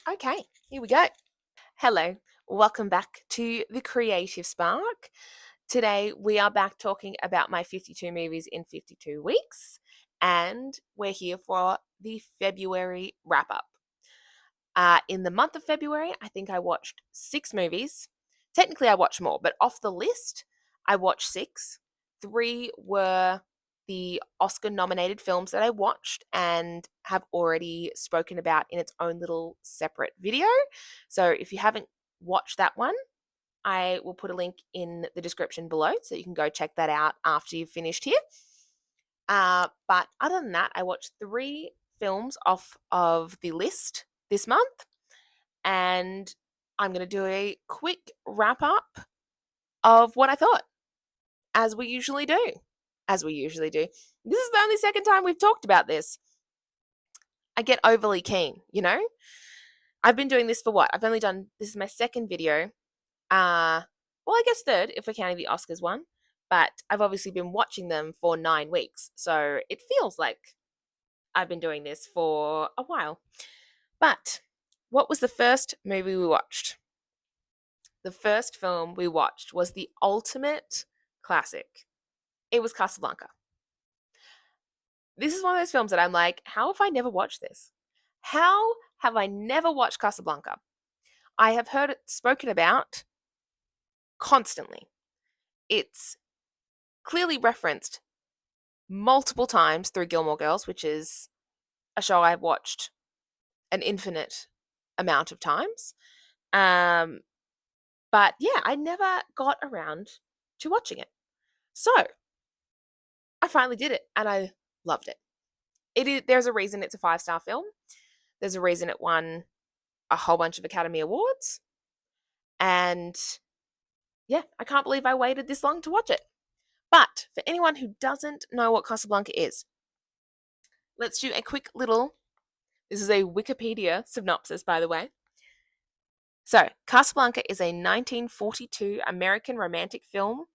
Okay, here we go. Hello, welcome back to the Creative Spark. Today we are back talking about my 52 movies in 52 weeks, and we're here for the February wrap up. In the month of February, I think I watched 6 movies. Technically, I watched more, but off the list, I watched 6. 3 were the Oscar nominated films that I watched and have already spoken about in its own little separate video. So if you haven't watched that one, I will put a link in the description below so you can go check that out after you've finished here. But other than that, I watched 3 films off of the list this month, and I'm going to do a quick wrap up of what I thought, as we usually do. As we usually do. This is the only second time we've talked about this. I get overly keen, you know? I've been doing this for what? I've only done, this is my second video. Well, I guess third if we're counting the Oscars one, but I've obviously been watching them for 9 weeks. So it feels like I've been doing this for a while. But what was the first movie we watched? The first film we watched was the ultimate classic. It was Casablanca. This is one of those films that I'm like, how have I never watched this? How have I never watched Casablanca? I have heard it spoken about constantly. It's clearly referenced multiple times through Gilmore Girls, which is a show I've watched an infinite amount of times. Um, but yeah, I never got around to watching it. So I finally did it and I loved it. There's a reason it's a 5-star film. There's a reason it won a whole bunch of Academy Awards. And yeah, I can't believe I waited this long to watch it. But for anyone who doesn't know what Casablanca is, let's do a quick little. This is a Wikipedia synopsis, by the way. So, Casablanca is a 1942 American romantic film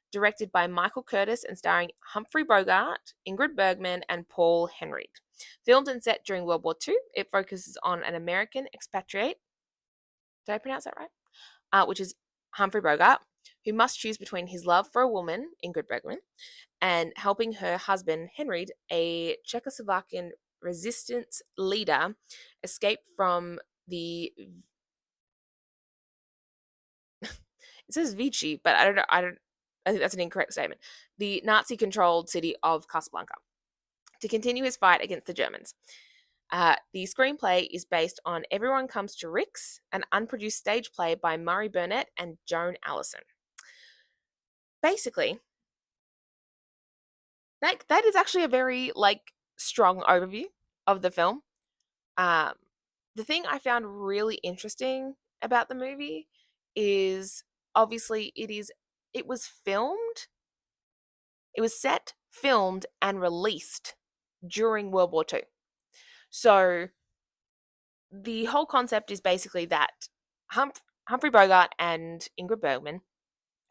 directed by Michael Curtis and starring Humphrey Bogart, Ingrid Bergman, and Paul Henreid. Filmed and set during World War II, it focuses on an American expatriate. Did I pronounce that right? Which is Humphrey Bogart, who must choose between his love for a woman, Ingrid Bergman, and helping her husband, Henreid, a Czechoslovakian resistance leader, escape from the. It says Vichy, but I don't know. I think that's an incorrect statement. The Nazi-controlled city of Casablanca, to continue his fight against the Germans. The screenplay is based on Everyone Comes to Rick's, an unproduced stage play by Murray Burnett and Joan Allison. Basically, that is actually a very strong overview of the film. Um, the thing I found really interesting about the movie is obviously it was filmed, it was set, filmed, and released during World War II. So the whole concept is basically that Humphrey Bogart and Ingrid Bergman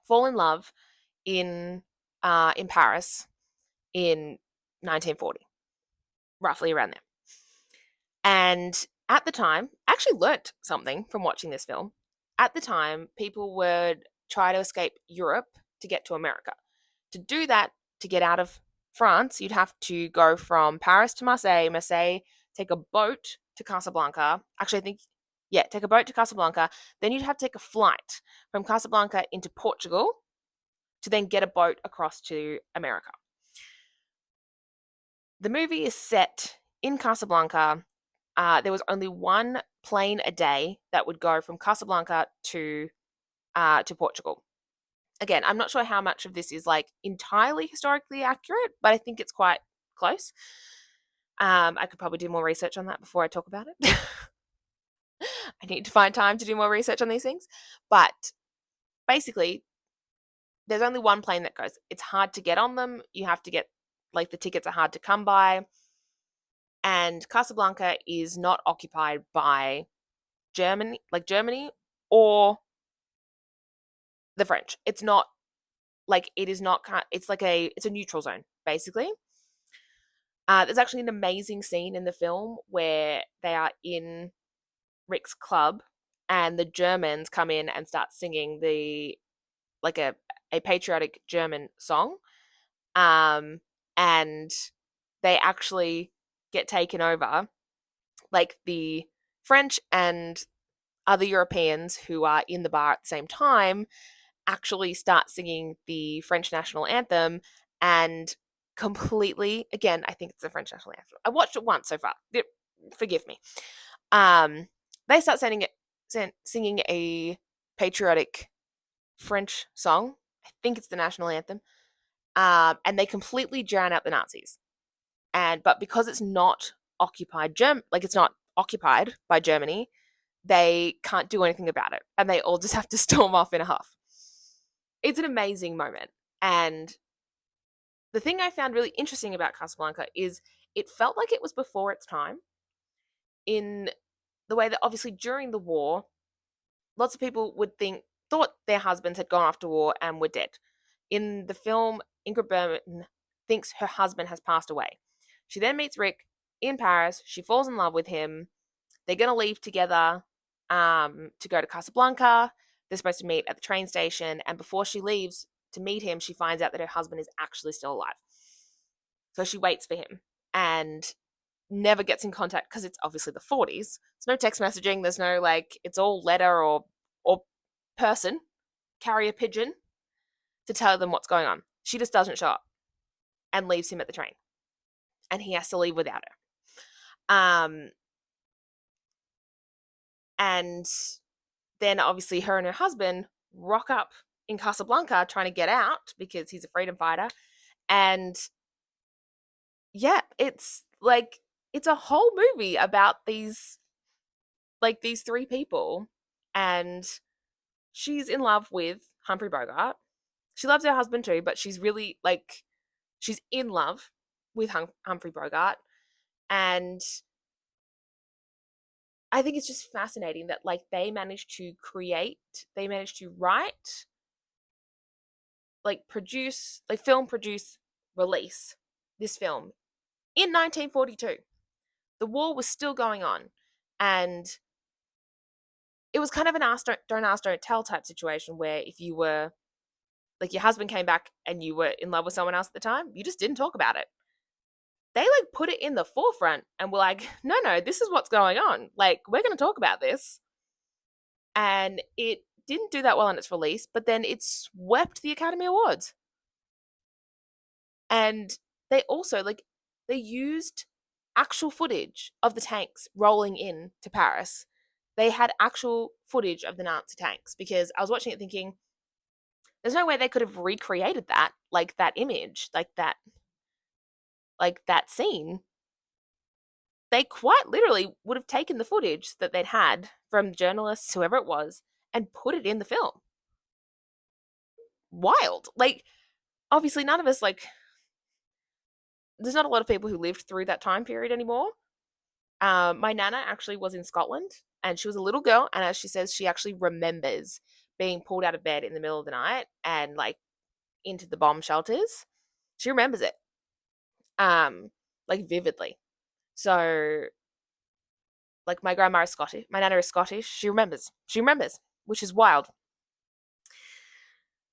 fall in love in Paris in 1940, roughly around there. And at the time, I actually learnt something from watching this film. At the time, people would try to escape Europe to get to America. To do that, to get out of France, you'd have to go from Paris to Marseille, take a boat to Casablanca. Actually, I think, yeah, take a boat to Casablanca. Then you'd have to take a flight from Casablanca into Portugal to then get a boat across to America. The movie is set in Casablanca. There was only one plane a day that would go from Casablanca to Portugal. Again, I'm not sure how much of this is entirely historically accurate, but I think it's quite close. I could probably do more research on that before I talk about it. I need to find time to do more research on these things. But basically, there's only one plane that goes. It's hard to get on them. You have to get, the tickets are hard to come by. And Casablanca is not occupied by Germany or the French. It's not it is not. It's it's a neutral zone basically. There's actually an amazing scene in the film where they are in Rick's club, and the Germans come in and start singing the like a patriotic German song, um, and they actually get taken over. Like the French and other Europeans who are in the bar at the same time actually start singing the French national anthem and completely, again, I think it's the French national anthem. I watched it once so far. Forgive me. Um, they start singing a patriotic French song. I think it's the national anthem. And they completely drown out the Nazis. But because it's not it's not occupied by Germany, they can't do anything about it, and they all just have to storm off in a huff. It's an amazing moment, and the thing I found really interesting about Casablanca is it felt like it was before its time, in the way that obviously during the war, lots of people thought their husbands had gone off to war and were dead. In the film, Ingrid Bergman thinks her husband has passed away. She then meets Rick in Paris. She falls in love with him. They're going to leave together to go to Casablanca. They're supposed to meet at the train station. And before she leaves to meet him, she finds out that her husband is actually still alive. So she waits for him and never gets in contact because it's obviously the 40s. There's no text messaging. There's no it's all letter or person, carrier pigeon to tell them what's going on. She just doesn't show up and leaves him at the train. And he has to leave without her. And then obviously her and her husband rock up in Casablanca trying to get out because he's a freedom fighter. And yeah, it's a whole movie about these three people, and she's in love with Humphrey Bogart. She loves her husband too, but she's really she's in love with Humphrey Bogart. And I think it's just fascinating that they managed to write, film produce, release this film in 1942. The war was still going on, and it was kind of an don't ask, don't tell type situation where if you were your husband came back and you were in love with someone else at the time, you just didn't talk about it. They put it in the forefront and were like, no, this is what's going on. We're going to talk about this. And it didn't do that well on its release, but then it swept the Academy Awards. And they also they used actual footage of the tanks rolling in to Paris. They had actual footage of the Nazi tanks, because I was watching it thinking, there's no way they could have recreated that, that image, that scene. They quite literally would have taken the footage that they'd had from journalists, whoever it was, and put it in the film. Wild. Obviously none of us there's not a lot of people who lived through that time period anymore. My nana actually was in Scotland, and she was a little girl, and as she says, she actually remembers being pulled out of bed in the middle of the night and into the bomb shelters. She remembers it, vividly. So, my grandma is Scottish, my nana is Scottish. She remembers, which is wild.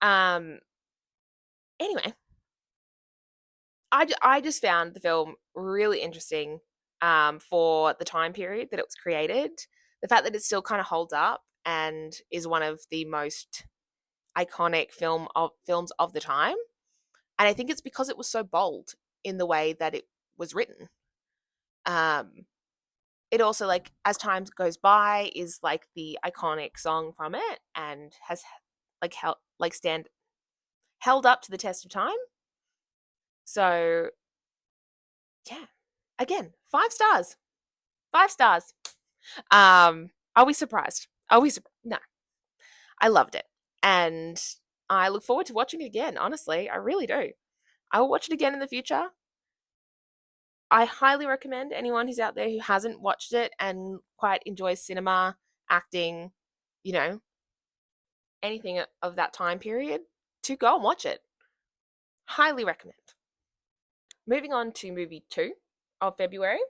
Anyway, I just found the film really interesting, for the time period that it was created. The fact that it still kind of holds up and is one of the most iconic films of the time. And I think it's because it was so bold in the way that it was written. It also, as time goes by, is the iconic song from it, and has held up to the test of time. So yeah, again, 5 stars. 5 stars. Are we surprised? No, I loved it, and I look forward to watching it again. Honestly, I really do. I will watch it again in the future. I highly recommend anyone who's out there who hasn't watched it and quite enjoys cinema, acting, anything of that time period, to go and watch it. Highly recommend. Moving on to movie 2 of February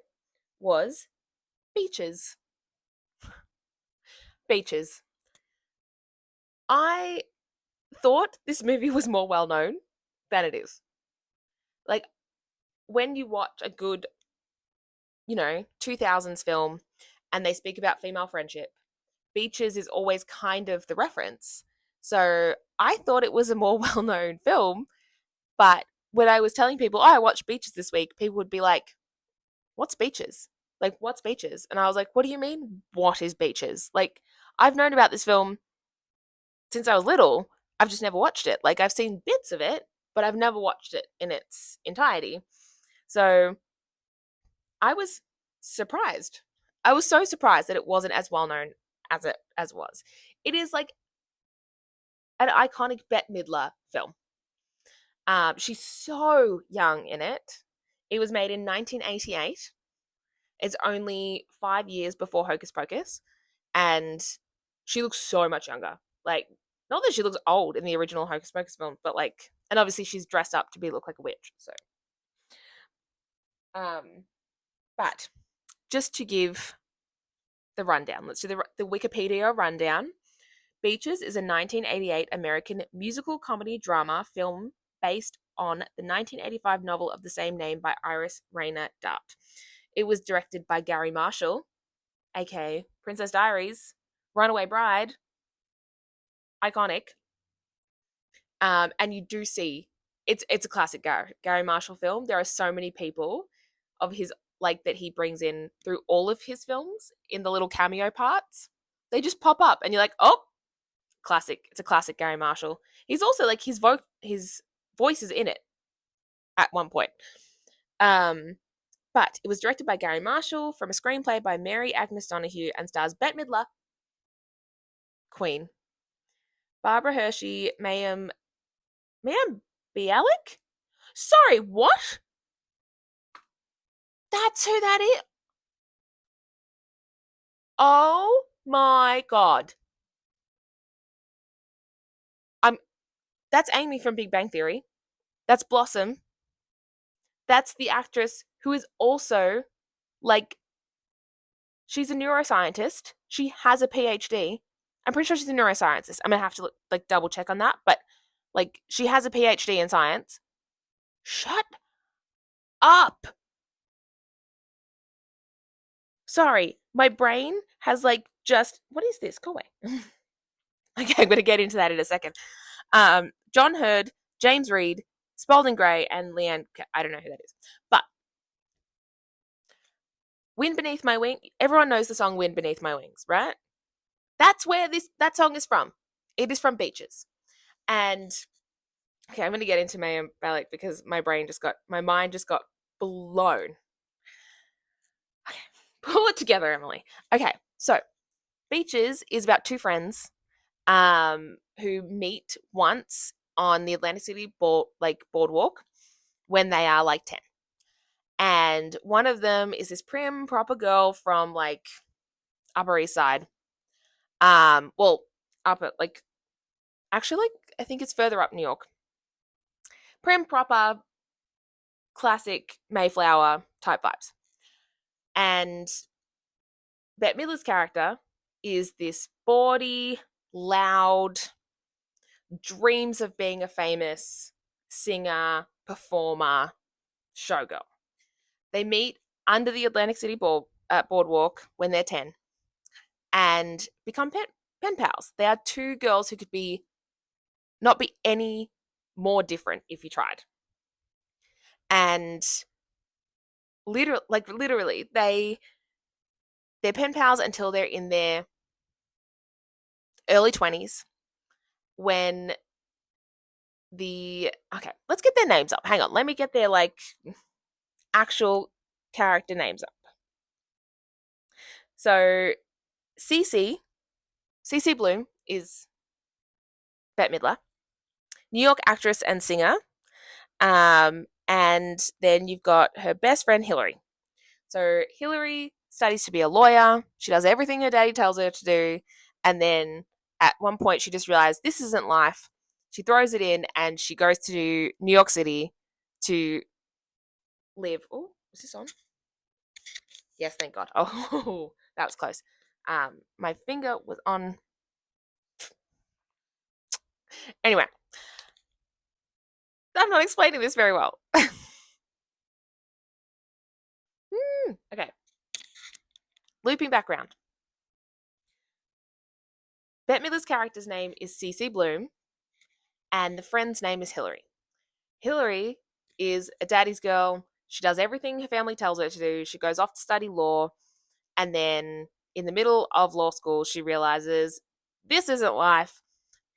was Beaches. Beaches. I thought this movie was more well known than it is. Like, when you watch a good, 2000s film and they speak about female friendship, Beaches is always kind of the reference. So I thought it was a more well known film, but when I was telling people, oh, I watched Beaches this week, people would be like, what's Beaches? Like, what's Beaches? And I was like, what do you mean, what is Beaches? Like, I've known about this film since I was little. I've just never watched it. Like, I've seen bits of it, but I've never watched it in its entirety. So I was surprised. I was so surprised that it wasn't as well known as it was. It is like an iconic Bette Midler film. She's so young in it. It was made in 1988. It's only 5 years before Hocus Pocus, and she looks so much younger. Like, not that she looks old in the original Hocus Pocus film, but like, and obviously she's dressed up to look like a witch. So, um, but just to give the rundown, let's do the Wikipedia rundown. Beaches is a 1988 American musical comedy drama film based on the 1985 novel of the same name by Iris Rainer Dart. It was directed by Gary Marshall, aka Princess Diaries, Runaway Bride, iconic. And you do see it's a classic Gary Marshall film. There are so many people of his like that he brings in through all of his films in the little cameo parts. They just pop up, and you're like, oh, classic. It's a classic Gary Marshall. He's also like his voice is in it at one point. But it was directed by Gary Marshall from a screenplay by Mary Agnes Donahue and stars Bette Midler, Queen, Barbara Hershey, Mayim Bialik? Sorry, what? That's who that is. Oh my god. That's Amy from Big Bang Theory. That's Blossom. That's the actress who is also like she's a neuroscientist. She has a PhD. I'm pretty sure she's a neuroscientist. I'm gonna have to like double check on that, but like she has a PhD in science. Shut up. Sorry, my brain has like just what is this? Go away. Okay, I'm gonna get into that in a second. John Hurd, James Reed, Spalding Gray, and Leanne. I don't know who that is, but "Wind Beneath My Wing." Everyone knows the song "Wind Beneath My Wings," right? That's where that song is from. It is from Beaches, and okay, I'm gonna get into Mayim Bialik because my mind just got blown. Okay, pull it together, Emily. Okay, so Beaches is about two friends who meet once on the Atlantic City boardwalk when they are like 10. And one of them is this prim, proper girl from like Upper East Side. Well, up at like actually like I think it's further up New York. Prim, proper, classic Mayflower type vibes. And Bette Midler's character is this bawdy, loud, dreams of being a famous singer, performer, showgirl. They meet under the Atlantic City boardwalk when they're 10 and become pen pals. They are two girls who could not be any more different if you tried. And literally, they're pen pals until they're in their early 20s when let's get their names up. Hang on, let me get their like actual character names up. So Cece Bloom is Bette Midler, New York actress and singer. And then you've got her best friend Hillary. So Hillary studies to be a lawyer. She does everything her daddy tells her to do, and then at one point she just realized this isn't life. She throws it in and she goes to New York City to live. Oh, is this on? Yes, thank God. Oh, that was close. My finger was on. Anyway, I'm not explaining this very well. Okay, looping background. Bette Midler's character's name is Cece Bloom, and the friend's name is Hillary. Hillary is a daddy's girl. She does everything her family tells her to do. She goes off to study law, and then in the middle of law school, she realizes this isn't life.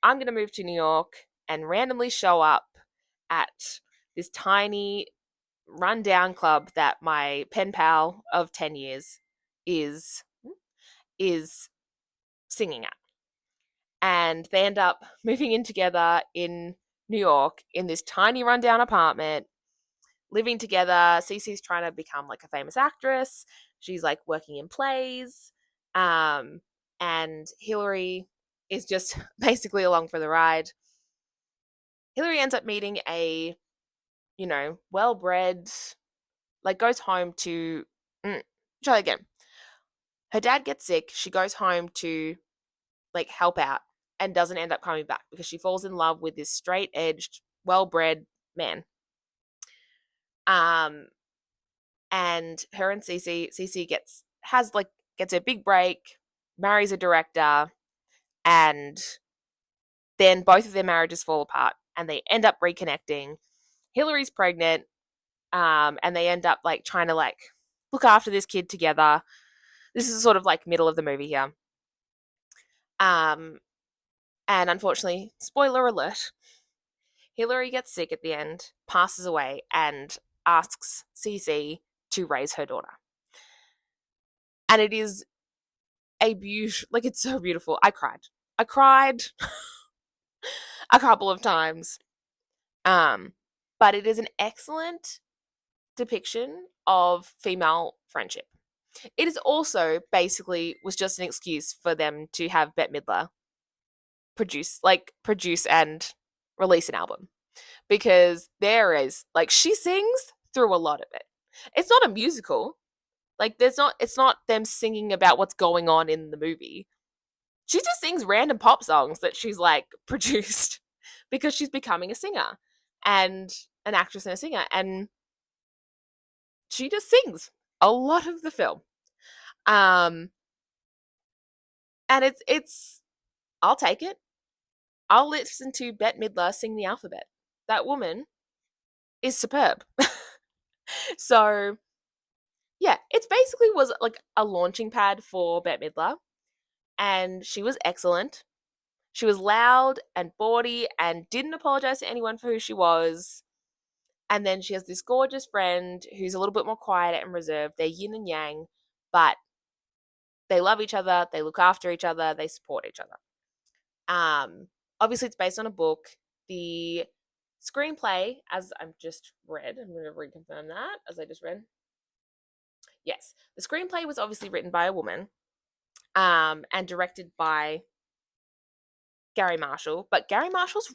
I'm going to move to New York and randomly show up at this tiny rundown club that my pen pal of 10 years is singing at. And they end up moving in together in New York in this tiny rundown apartment, living together. Cece's trying to become like a famous actress. She's like working in plays. And Hillary is just basically along for the ride. Hillary ends up meeting a, well bred, like goes home to, try again. Her dad gets sick. She goes home to like help out and doesn't end up coming back because she falls in love with this straight edged, well bred man. And her and Cece gets a big break, marries a director, and then both of their marriages fall apart and they end up reconnecting. Hillary's pregnant, and they end up like trying to like look after this kid together. This is sort of like middle of the movie here. And unfortunately, spoiler alert, Hillary gets sick at the end, passes away, and asks Cece to raise her daughter. And it is a beautiful, like it's so beautiful. I cried. I cried a couple of times. But it is an excellent depiction of female friendship. It is also basically was just an excuse for them to have Bette Midler produce and release an album, because there is like she sings through a lot of it. It's not a musical. Like it's not them singing about what's going on in the movie. She just sings random pop songs that she's like produced because she's becoming a singer and an actress and a singer, and she just sings a lot of the film. Um and it's I'll take it. I'll listen to Bette Midler sing the alphabet. That woman is superb. So yeah, it basically was like a launching pad for Bette Midler, and she was excellent. She was loud and bawdy and didn't apologize to anyone for who she was. And then she has this gorgeous friend who's a little bit more quiet and reserved. They're yin and yang, but they love each other, they look after each other, they support each other. Obviously, it's based on a book. The screenplay, as I've just read, I'm going to reconfirm that as I just read. Yes, the screenplay was obviously written by a woman, and directed by Gary Marshall. But Gary Marshall's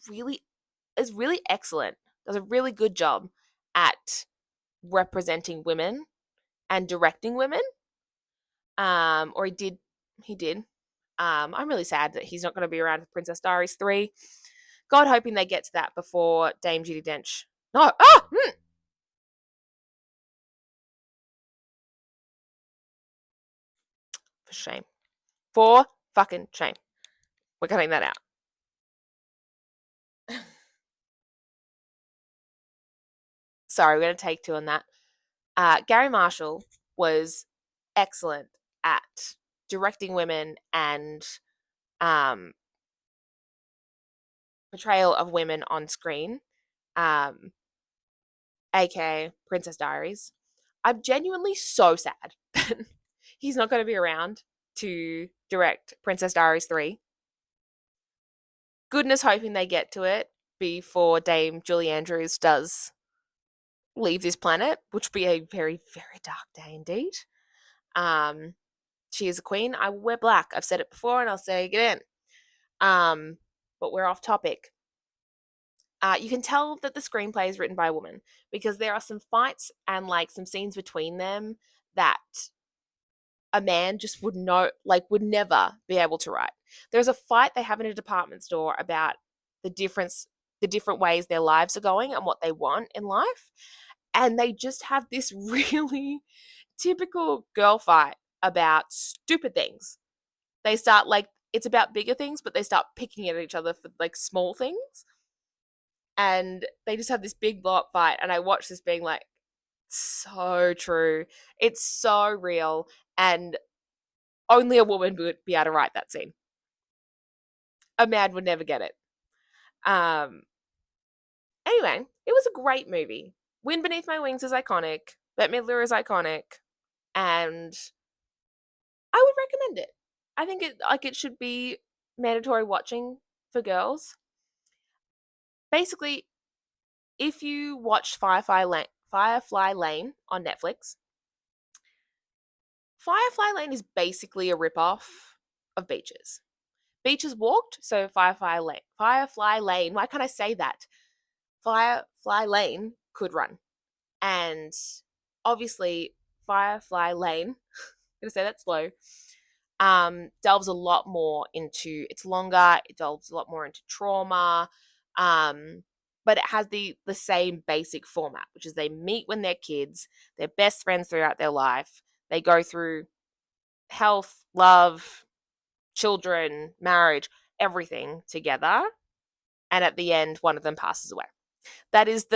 is really excellent. Does a really good job at representing women and directing women. Or he did. I'm really sad that he's not going to be around for Princess Diaries 3. God, hoping they get to that before Dame Judi Dench. No, for shame. For fucking shame. We're cutting that out. Sorry, we're going to take two on that. Gary Marshall was excellent at directing women and um, portrayal of women on screen, um, aka Princess Diaries. I'm genuinely so sad that he's not going to be around to direct Princess Diaries 3. Goodness, hoping they get to it before Dame Julie Andrews does leave this planet, which would be a very, very dark day indeed. Um, she is a queen. I will wear black. I've said it before and I'll say it again. But we're off topic. You can tell that the screenplay is written by a woman because there are some fights and like some scenes between them that a man just would would never be able to write. There's a fight they have in a department store about the difference, the different ways their lives are going and what they want in life. And they just have this really typical girl fight about stupid things. They start like, it's about bigger things, but they start picking at each other for like small things. And they just have this big blow up fight. And I watched this being like, so true. It's so real. And only a woman would be able to write that scene. A man would never get it. Um, anyway, it was a great movie. Wind Beneath My Wings is iconic. Bette Midler is iconic. And I would recommend it. I think it should be mandatory watching for girls. Basically, if you watched Firefly Lane on Netflix, Firefly Lane is basically a rip-off of Beaches. Beaches walked, so Firefly Lane. Why can't I say that? Firefly Lane could run, and obviously Firefly Lane. I'm gonna say that slow. Delves a lot more into, it's longer. It delves a lot more into trauma. But it has the same basic format, which is they meet when they're kids, they're best friends throughout their life. They go through health, love, children, marriage, everything together. And at the end, one of them passes away. That is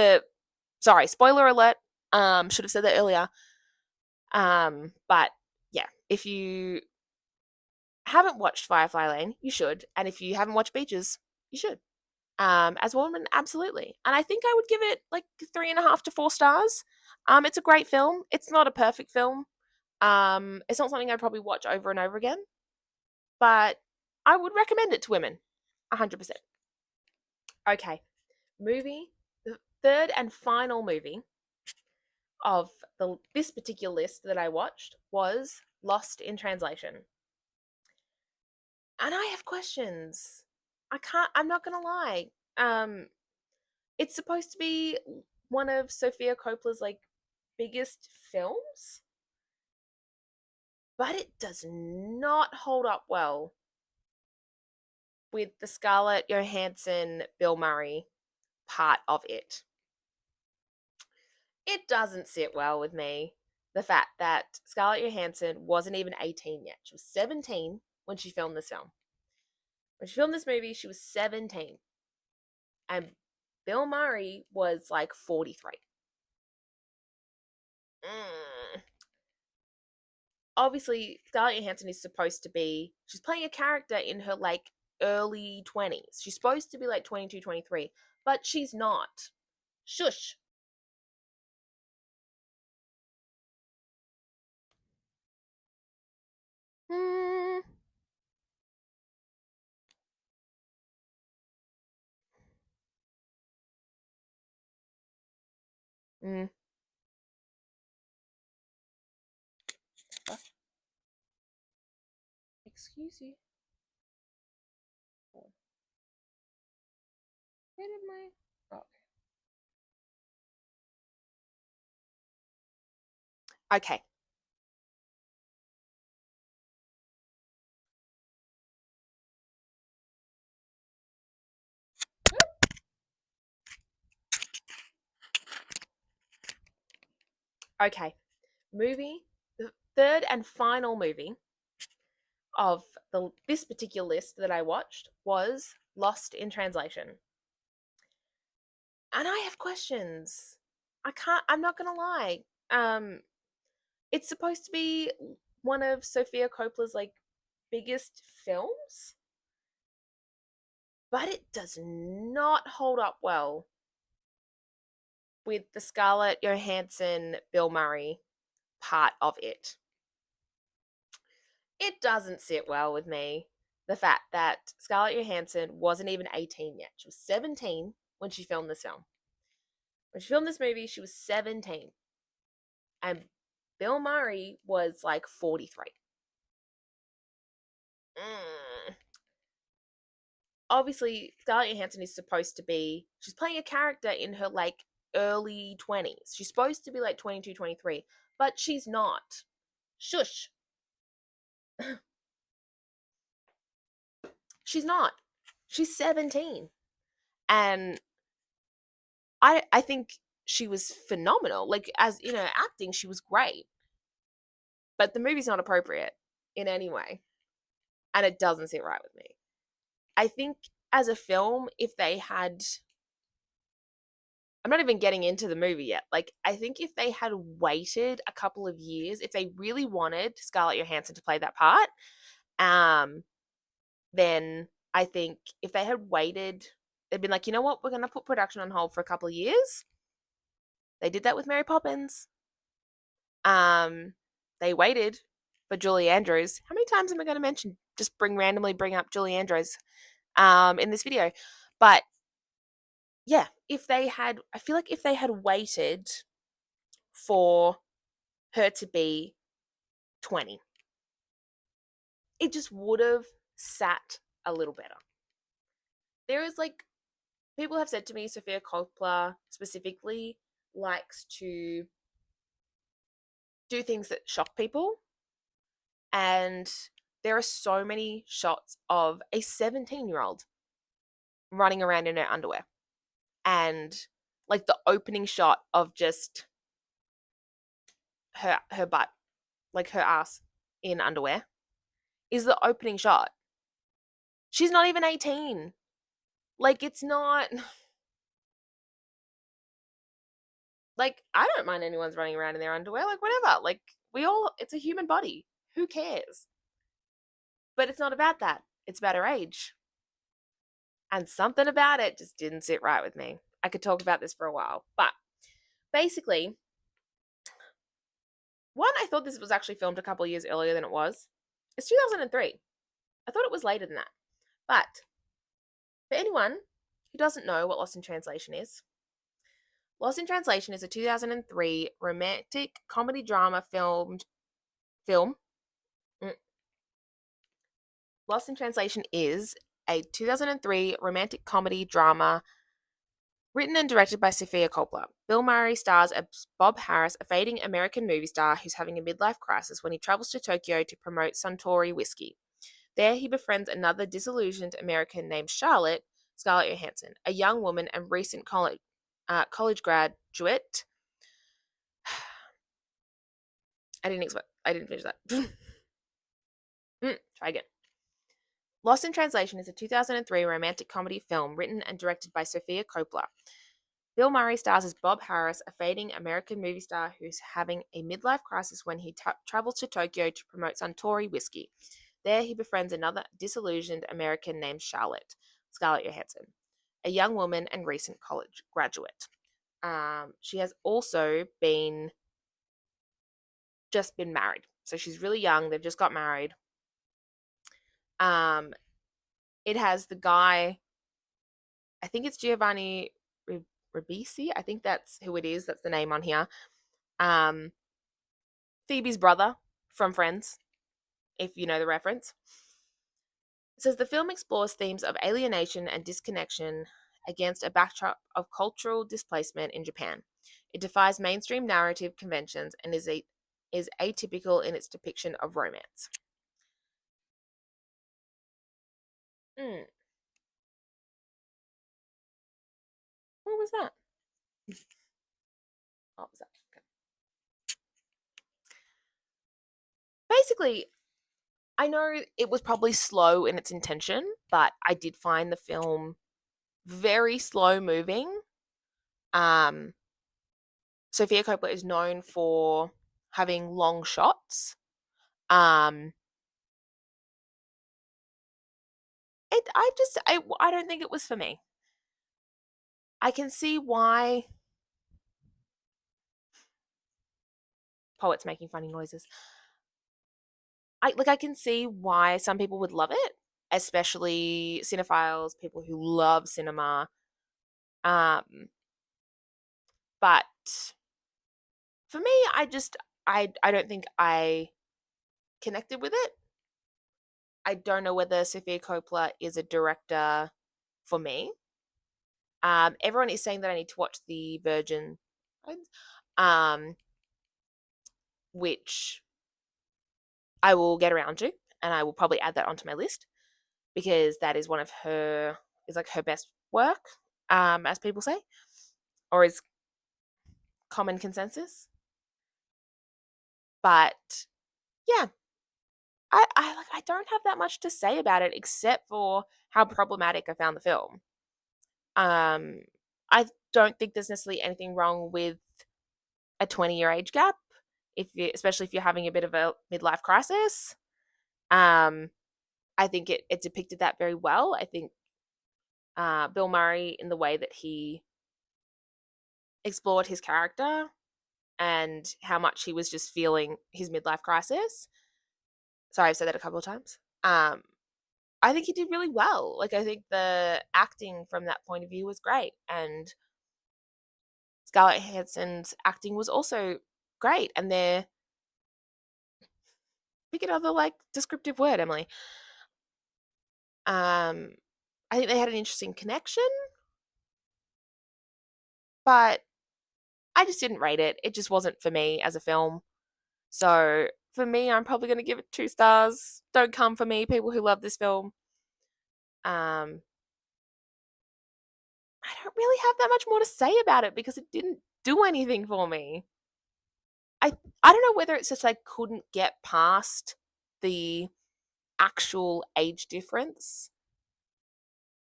sorry, spoiler alert. Should have said that earlier. But yeah, if you haven't watched Firefly Lane, you should. And if you haven't watched Beaches, you should. As a woman, absolutely. And I think I would give it like 3.5 to 4 stars. It's a great film. It's not a perfect film. It's not something I'd probably watch over and over again, but I would recommend it to women, 100%. Okay, the third and final movie of this particular list that I watched was Lost in Translation. And I have questions. I'm not gonna lie. It's supposed to be one of Sofia Coppola's like biggest films, but it does not hold up well with the Scarlett Johansson Bill Murray part of it. It doesn't sit well with me. The fact that Scarlett Johansson wasn't even 18 yet. She was 17 when she filmed this film. When she filmed this movie, she was 17. And Bill Murray was like 43. Obviously, Scarlett Johansson is supposed to be, she's playing a character in her like early 20s. She's supposed to be like 22, 23, but she's not. Shush. Hmm. Mm. Excuse you. Where did my. Oh. Okay. Okay. The third and final movie of this particular list that I watched was Lost in Translation. And I have questions. I'm not gonna lie. Um, it's supposed to be one of Sofia Coppola's like biggest films, but it does not hold up well with the Scarlett Johansson Bill Murray part of it. It doesn't sit well with me. The fact that Scarlett Johansson wasn't even 18 yet. She was 17 when she filmed this film. When she filmed this movie, she was 17. And Bill Murray was like 43. Obviously, Scarlett Johansson is supposed to be, she's playing a character in her like early 20s. She's supposed to be like 22, 23, but she's not. Shush. She's not. She's 17. And I think she was phenomenal. Like, as you know, acting, she was great. But the movie's not appropriate in any way. And it doesn't sit right with me. I think as a film, if they had, I'm not even getting into the movie yet. Like, I think if they had waited a couple of years, if they really wanted Scarlett Johansson to play that part, um, then I think if they had waited, they'd been like, you know what, we're gonna put production on hold for a couple of years. They did that with Mary Poppins. Um, they waited for Julie Andrews. How many times am I going to mention? Just randomly bring up Julie Andrews, in this video, but yeah, if they had, I feel like if they had waited for her to be 20, it just would have sat a little better. There is like, people have said to me, Sofia Coppola specifically likes to do things that shock people. And there are so many shots of a 17-year-old running around in her underwear. And like the opening shot of just her butt, like her ass in underwear, is the opening shot. She's not even 18. Like, it's not like, I don't mind anyone's running around in their underwear, like whatever. Like, it's a human body. Who cares? But it's not about that. It's about her age. And something about it just didn't sit right with me. I could talk about this for a while. But basically, one, I thought this was actually filmed a couple of years earlier than it was. It's 2003. I thought it was later than that. But for anyone who doesn't know what Lost in Translation is, Lost in Translation is a 2003 romantic comedy drama film. Mm. Lost in Translation is a 2003 romantic comedy drama written and directed by Sofia Coppola. Bill Murray stars as Bob Harris, a fading American movie star who's having a midlife crisis when he travels to Tokyo to promote Suntory whiskey. There, he befriends another disillusioned American named Charlotte, Scarlett Johansson, a young woman and recent college graduate. I didn't finish that. Try again. Lost in Translation is a 2003 romantic comedy film written and directed by Sofia Coppola. Bill Murray stars as Bob Harris, a fading American movie star who's having a midlife crisis when he travels to Tokyo to promote Suntory whiskey. There, he befriends another disillusioned American named Charlotte, Scarlett Johansson, a young woman and recent college graduate. She has also just been married. So she's really young. They've just got married. It has the guy, I think it's Giovanni Ribisi. I think that's who it is. That's the name on here. Phoebe's brother from Friends, if you know the reference. It says the film explores themes of alienation and disconnection against a backdrop of cultural displacement in Japan. It defies mainstream narrative conventions and is atypical in its depiction of romance. What was that? What was that? Okay. Basically, I know it was probably slow in its intention, but I did find the film very slow moving. Sofia Coppola is known for having long shots. Um, I don't think it was for me. I can see why. Poet's making funny noises. I can see why some people would love it, especially cinephiles, people who love cinema. Um, but for me, I don't think I connected with it. I don't know whether Sofia Coppola is a director for me. Everyone is saying that I need to watch The Virgin, um, which I will get around to. and I will probably add that onto my list because that is her best work, as people say, or is common consensus. But yeah, I don't have that much to say about it except for how problematic I found the film. Um, I don't think there's necessarily anything wrong with a 20-year age gap, especially if you're having a bit of a midlife crisis. Um, I think it depicted that very well. I think Bill Murray, in the way that he explored his character and how much he was just feeling his midlife crisis. Sorry, I've said that a couple of times. I think he did really well. Like, I think the acting from that point of view was great, and Scarlett Johansson's acting was also great. And they're pick another like descriptive word, Emily. I think they had an interesting connection, but I just didn't rate it. It just wasn't for me as a film. So for me, I'm probably going to give it 2 stars. Don't come for me, people who love this film. Um, I don't really have that much more to say about it because it didn't do anything for me. I I don't know whether it's just I couldn't get past the actual age difference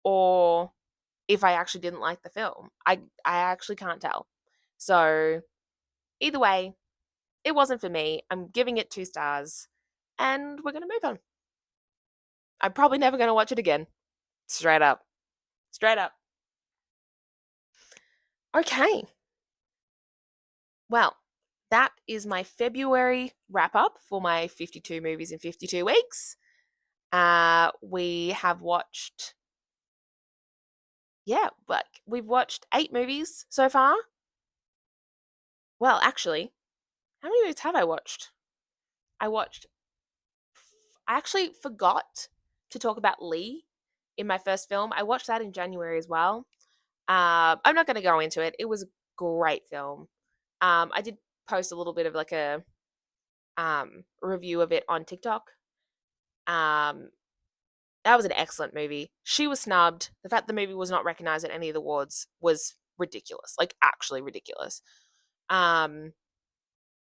or if I actually didn't like the film. I actually can't tell. So either way, it wasn't for me. I'm giving it 2 stars, and we're gonna move on. I'm probably never gonna watch it again. Straight up. Straight up. Okay. Well, that is my February wrap up for my 52 movies in 52 weeks. We have watched, yeah, like we've watched 8 movies so far. Well, actually, how many movies have I watched? I watched, I actually forgot to talk about Lee in my first film. I watched that in January as well. I'm not going to go into it. It was a great film. I did post a little bit of like a review of it on TikTok. Um, that was an excellent movie. She was snubbed. The fact the movie was not recognized at any of the awards was ridiculous, like actually ridiculous. I'm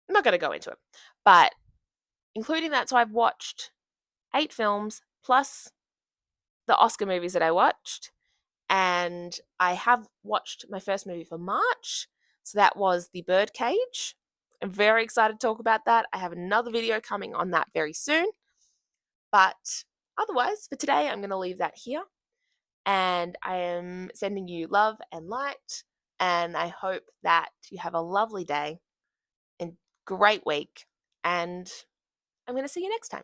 not going to go into it, but including that, so I've watched 8 films plus the Oscar movies that I watched, and I have watched my first movie for March. So that was The Birdcage. I'm very excited to talk about that. I have another video coming on that very soon. But otherwise, for today, I'm going to leave that here. And I am sending you love and light. And I hope that you have a lovely day and great week. And I'm going to see you next time.